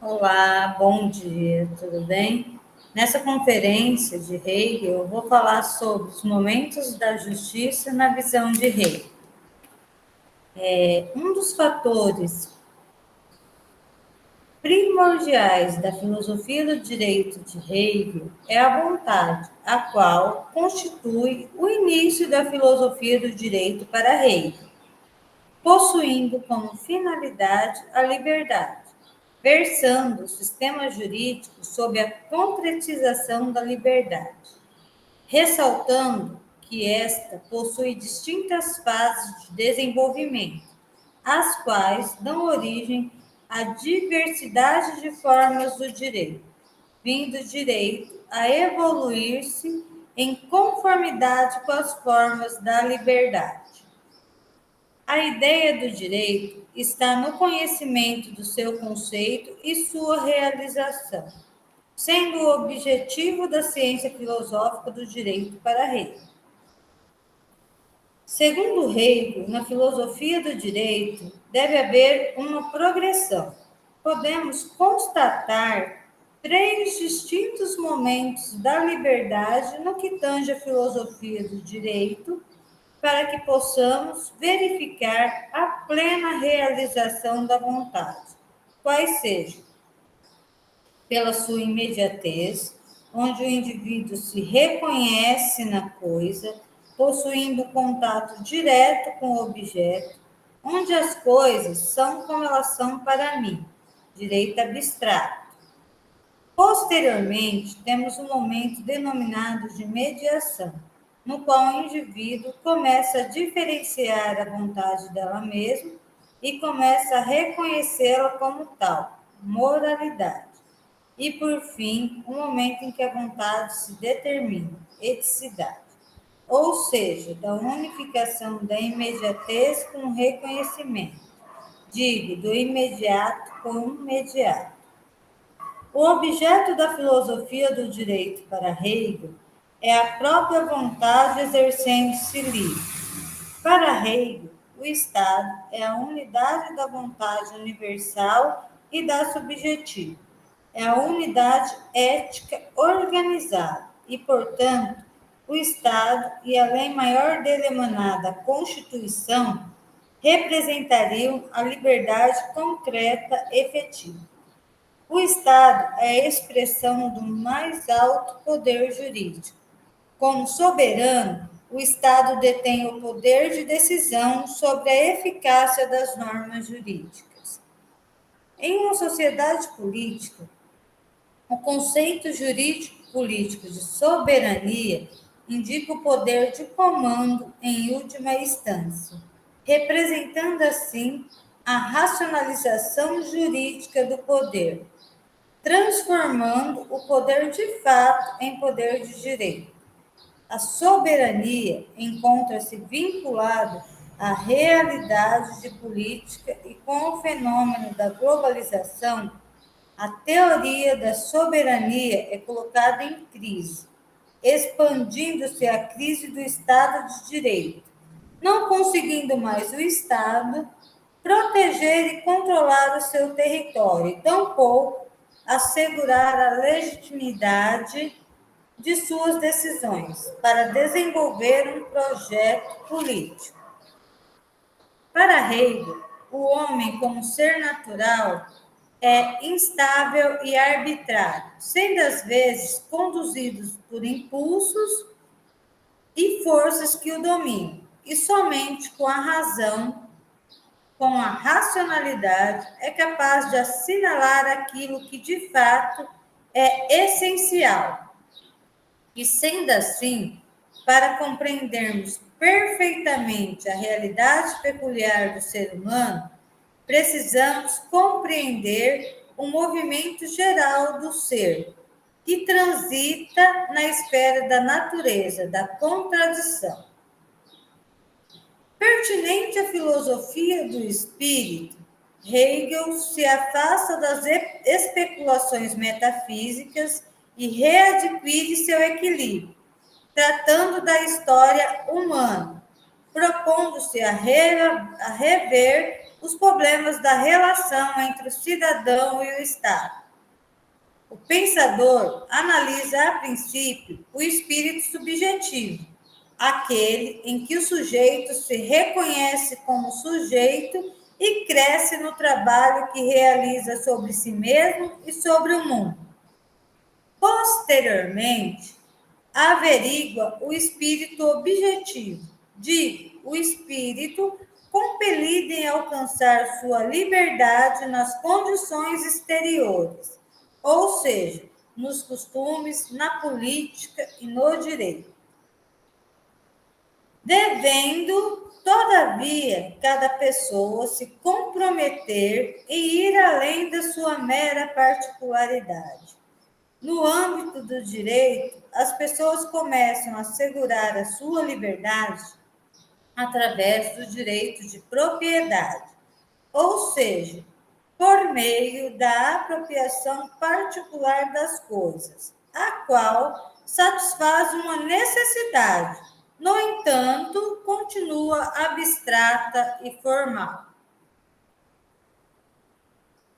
Olá, bom dia, tudo bem? Nessa conferência de Hegel, eu vou falar sobre os momentos da justiça na visão de Hegel. Um dos fatores primordiais da filosofia do direito de Hegel é a vontade, a qual constitui o início da filosofia do direito para Hegel, possuindo como finalidade a liberdade, versando o sistema jurídico sob a concretização da liberdade, ressaltando que esta possui distintas fases de desenvolvimento, as quais dão origem à diversidade de formas do direito, vindo o direito a evoluir-se em conformidade com as formas da liberdade. A ideia do direito está no conhecimento do seu conceito e sua realização, sendo o objetivo da ciência filosófica do direito para Hegel. Segundo Hegel, na filosofia do direito, deve haver uma progressão. Podemos constatar três distintos momentos da liberdade no que tange a filosofia do direito, para que possamos verificar a plena realização da vontade, quais sejam: pela sua imediatez, onde o indivíduo se reconhece na coisa, possuindo contato direto com o objeto, onde as coisas são como elas são para mim, direito abstrato. Posteriormente, temos um momento denominado de mediação, no qual o indivíduo começa a diferenciar a vontade dela mesma e começa a reconhecê-la como tal, moralidade. E, por fim, o momento em que a vontade se determina, eticidade, ou seja, da unificação da imediatez com o reconhecimento, digo, do imediato com o imediato. O objeto da filosofia do direito para Hegel é a própria vontade exercendo-se livre. Para Hegel, o Estado é a unidade da vontade universal e da subjetiva. É a unidade ética organizada e, portanto, o Estado e a lei maior dele emanada, a Constituição, representariam a liberdade concreta efetiva. O Estado é a expressão do mais alto poder jurídico. Como soberano, o Estado detém o poder de decisão sobre a eficácia das normas jurídicas. Em uma sociedade política, o conceito jurídico-político de soberania indica o poder de comando em última instância, representando assim a racionalização jurídica do poder, transformando o poder de fato em poder de direito. A soberania encontra-se vinculada à realidade de política e com o fenômeno da globalização, a teoria da soberania é colocada em crise, expandindo-se a crise do Estado de Direito, não conseguindo mais o Estado proteger e controlar o seu território, e tampouco assegurar a legitimidade de suas decisões para desenvolver um projeto político. Para Hegel, o homem, como ser natural, é instável e arbitrário, sendo às vezes conduzido por impulsos e forças que o dominam, e somente com a razão, com a racionalidade, é capaz de assinalar aquilo que de fato é essencial. E sendo assim, para compreendermos perfeitamente a realidade peculiar do ser humano, precisamos compreender o movimento geral do ser, que transita na esfera da natureza, da contradição. Pertinente à filosofia do espírito, Hegel se afasta das especulações metafísicas e readquire seu equilíbrio, tratando da história humana, propondo-se a rever os problemas da relação entre o cidadão e o Estado. O pensador analisa, a princípio, o espírito subjetivo, aquele em que o sujeito se reconhece como sujeito e cresce no trabalho que realiza sobre si mesmo e sobre o mundo. Posteriormente, averigua o espírito objetivo, o espírito compelido em alcançar sua liberdade nas condições exteriores, ou seja, nos costumes, na política e no direito. Devendo, todavia, cada pessoa se comprometer e ir além da sua mera particularidade. No âmbito do direito, as pessoas começam a assegurar a sua liberdade através do direito de propriedade, ou seja, por meio da apropriação particular das coisas, a qual satisfaz uma necessidade, no entanto, continua abstrata e formal.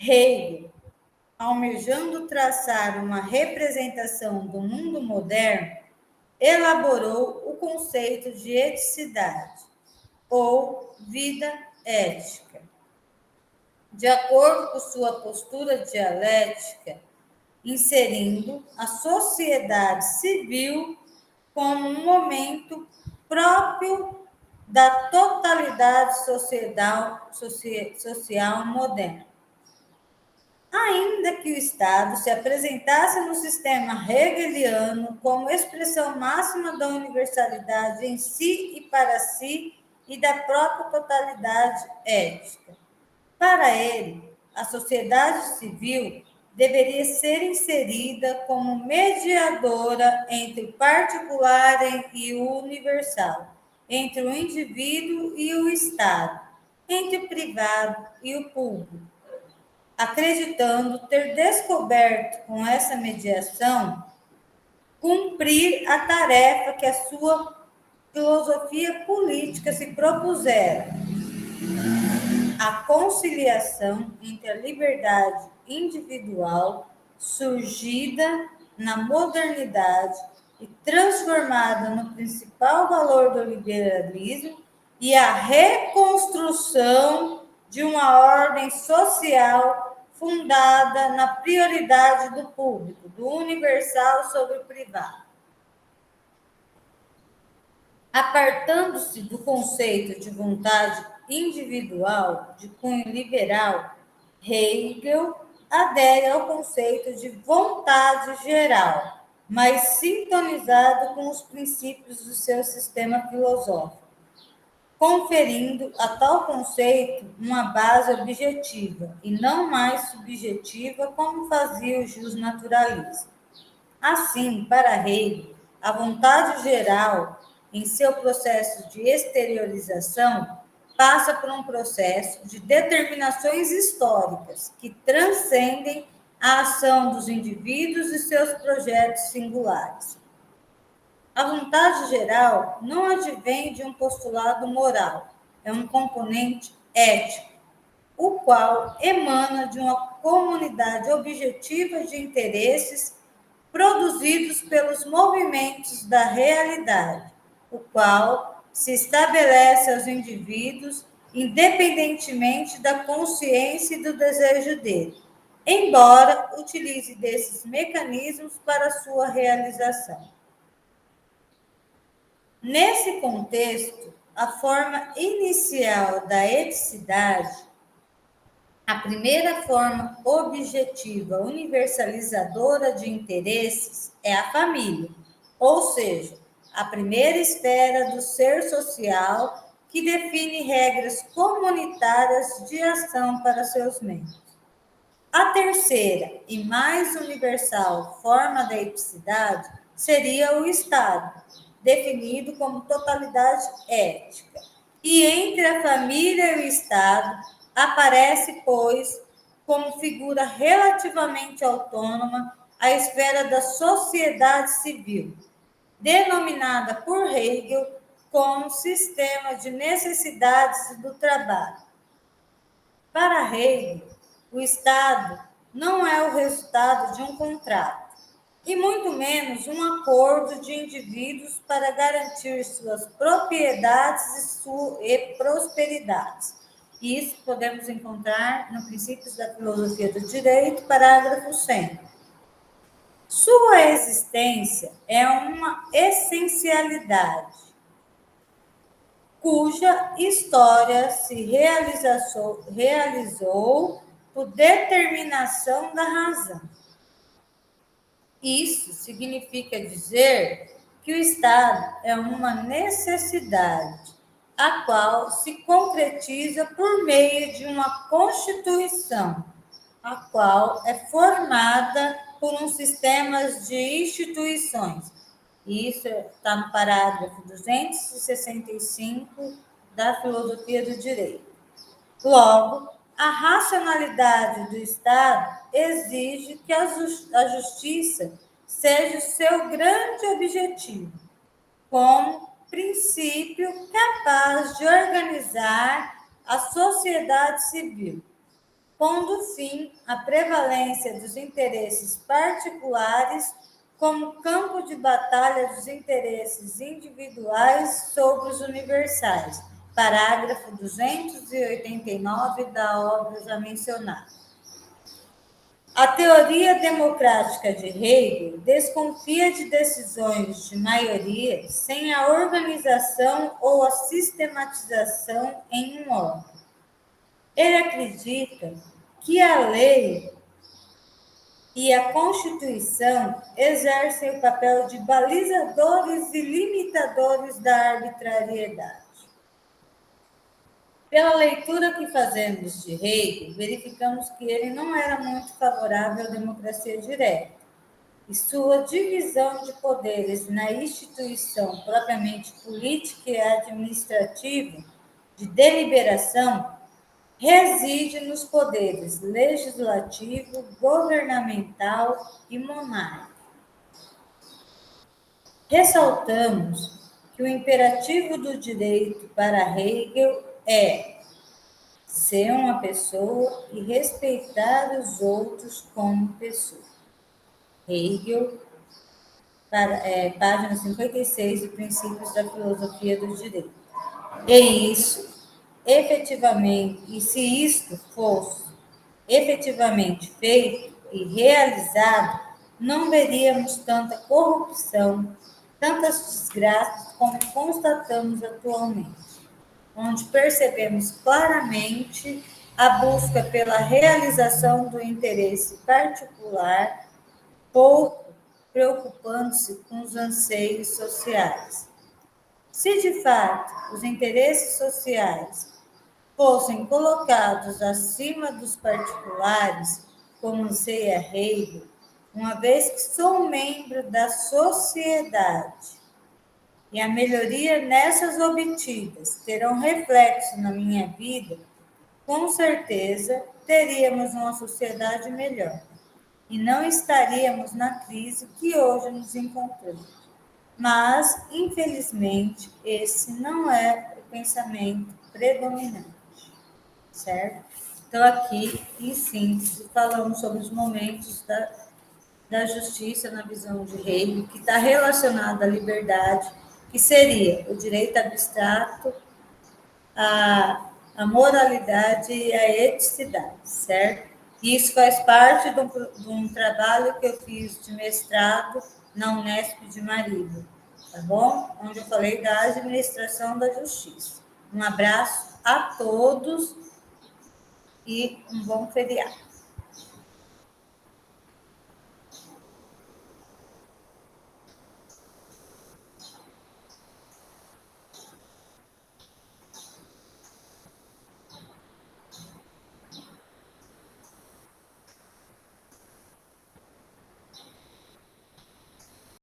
Hegel, almejando traçar uma representação do mundo moderno, elaborou o conceito de eticidade, ou vida ética. De acordo com sua postura dialética, inserindo a sociedade civil como um momento próprio da totalidade social moderna. Ainda que o Estado se apresentasse no sistema hegeliano como expressão máxima da universalidade em si e para si e da própria totalidade ética. Para ele, a sociedade civil deveria ser inserida como mediadora entre o particular e o universal, entre o indivíduo e o Estado, entre o privado e o público, acreditando ter descoberto com essa mediação cumprir a tarefa que a sua filosofia política se propusera, a conciliação entre a liberdade individual surgida na modernidade e transformada no principal valor do liberalismo e a reconstrução de uma ordem social fundada na prioridade do público, do universal sobre o privado. Apartando-se do conceito de vontade individual de cunho liberal, Hegel adere ao conceito de vontade geral, mas sintonizado com os princípios do seu sistema filosófico, conferindo a tal conceito uma base objetiva e não mais subjetiva, como fazia o justnaturalismo. Assim, para Hegel, a vontade geral, em seu processo de exteriorização, passa por um processo de determinações históricas que transcendem a ação dos indivíduos e seus projetos singulares. A vontade geral não advém de um postulado moral, é um componente ético, o qual emana de uma comunidade objetiva de interesses produzidos pelos movimentos da realidade, o qual se estabelece aos indivíduos independentemente da consciência e do desejo dele, embora utilize desses mecanismos para sua realização. Nesse contexto, a forma inicial da eticidade, a primeira forma objetiva universalizadora de interesses é a família, ou seja, a primeira esfera do ser social que define regras comunitárias de ação para seus membros. A terceira e mais universal forma da eticidade seria o Estado, definido como totalidade ética. E entre a família e o Estado aparece, pois, como figura relativamente autônoma a esfera da sociedade civil, denominada por Hegel como sistema de necessidades do trabalho. Para Hegel, o Estado não é o resultado de um contrato, e muito menos um acordo de indivíduos para garantir suas propriedades e prosperidades. Isso podemos encontrar no Princípios da Filosofia do Direito, parágrafo 100. Sua existência é uma essencialidade, cuja história se realizou por determinação da razão. Isso significa dizer que o Estado é uma necessidade, a qual se concretiza por meio de uma Constituição, a qual é formada por um sistema de instituições. Isso está no parágrafo 265 da Filosofia do Direito. Logo, a racionalidade do Estado exige que a justiça seja o seu grande objetivo, como princípio capaz de organizar a sociedade civil, pondo fim à prevalência dos interesses particulares como campo de batalha dos interesses individuais sobre os universais. Parágrafo 289 da obra já mencionada. A teoria democrática de Hegel desconfia de decisões de maioria sem a organização ou a sistematização em um órgão. Ele acredita que a lei e a Constituição exercem o papel de balizadores e limitadores da arbitrariedade. Pela leitura que fazemos de Hegel, verificamos que ele não era muito favorável à democracia direta, e sua divisão de poderes na instituição propriamente política e administrativa de deliberação reside nos poderes legislativo, governamental e monárquico. Ressaltamos que o imperativo do direito para Hegel é ser uma pessoa e respeitar os outros como pessoa. Hegel, página 56 de Princípios da Filosofia do Direito. E isso efetivamente, e se isto fosse efetivamente feito e realizado, não veríamos tanta corrupção, tantas desgraças como constatamos atualmente, onde percebemos claramente a busca pela realização do interesse particular, pouco preocupando-se com os anseios sociais. Se de fato os interesses sociais fossem colocados acima dos particulares, como anseia Hegel, uma vez que sou membro da sociedade e a melhoria nessas obtidas terão reflexo na minha vida, com certeza teríamos uma sociedade melhor e não estaríamos na crise que hoje nos encontramos. Mas, infelizmente, esse não é o pensamento predominante. Certo? Então, aqui, em síntese, falamos sobre os momentos da justiça na visão de Hegel, que está relacionado à liberdade, que seria o direito abstrato, a moralidade e a eticidade, certo? E isso faz parte de um trabalho que eu fiz de mestrado na Unesp de Marília, tá bom? Onde eu falei da administração da justiça. Um abraço a todos e um bom feriado.